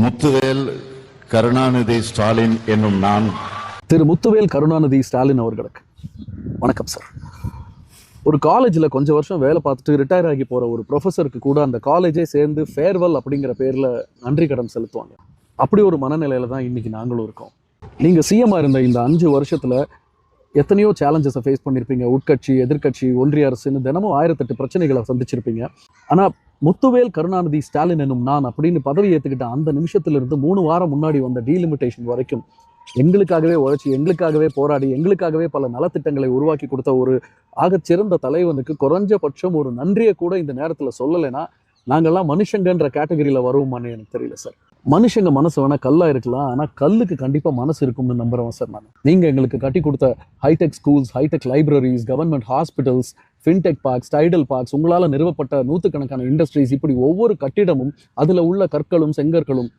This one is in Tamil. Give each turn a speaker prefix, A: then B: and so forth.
A: முத்துவேல் கருணாநிதி ஸ்டாலின் என்னும் நான்.
B: திரு முத்துவேல் கருணாநிதி ஸ்டாலின் அவர்களுக்கு வணக்கம் சார். ஒரு காலேஜில் கொஞ்சம் வருஷம் வேலை பார்த்துட்டு ரிட்டையர் ஆகி போகிற ஒரு ப்ரொஃபஸருக்கு கூட அந்த காலேஜே சேர்ந்து ஃபேர்வெல் அப்படிங்கிற பேரில் நன்றி கடன் செலுத்துவாங்க. அப்படி ஒரு மனநிலையில் தான் இன்றைக்கி நாங்களும் இருக்கோம். நீங்கள் சிஎம்மாக இருந்த இந்த 5 வருஷத்தில் எத்தனையோ சேலஞ்சஸை ஃபேஸ் பண்ணியிருப்பீங்க. உட்கட்சி, எதிர்கட்சி, ஒன்றிய அரசுன்னு தினமும் 1008 பிரச்சனைகளை சந்திச்சிருப்பீங்க. ஆனால் முத்துவேல் கருணாநிதி ஸ்டாலின் என்னும் நான் அப்படின்னு பதவி ஏற்றுக்கிட்ட அந்த நிமிஷத்திலிருந்து 3 வாரம் முன்னாடி வந்த டீலிமிட்டேஷன் வரைக்கும் எங்களுக்காகவே உழைச்சி, எங்களுக்காகவே போராடி, எங்களுக்காகவே பல நலத்திட்டங்களை உருவாக்கி கொடுத்த ஒரு ஆகச்சிறந்த தலைவனுக்கு குறைஞ்சபட்சம் ஒரு நன்றியை கூட இந்த நேரத்தில் சொல்லலைன்னா நாங்கள்லாம் மனுஷங்கன்ற கேட்டகரியில் வருவோமான்னு எனக்கு தெரியல சார். மனுஷங்க மனசு வேணால் கல்லாக இருக்கலாம், ஆனால் கல்லுக்கு கண்டிப்பாக மனசு இருக்கும்னு நம்புகிறேன் சார் நான். நீங்கள் எங்களுக்கு கட்டி கொடுத்த high tech schools, high tech libraries, government hospitals, fintech parks, Tidel parks, உங்களால் நிறுவப்பட்ட 100கணக்கான இண்டஸ்ட்ரீஸ், இப்படி ஒவ்வொரு கட்டிடமும் அதில் உள்ள கற்களும் செங்கற்களும்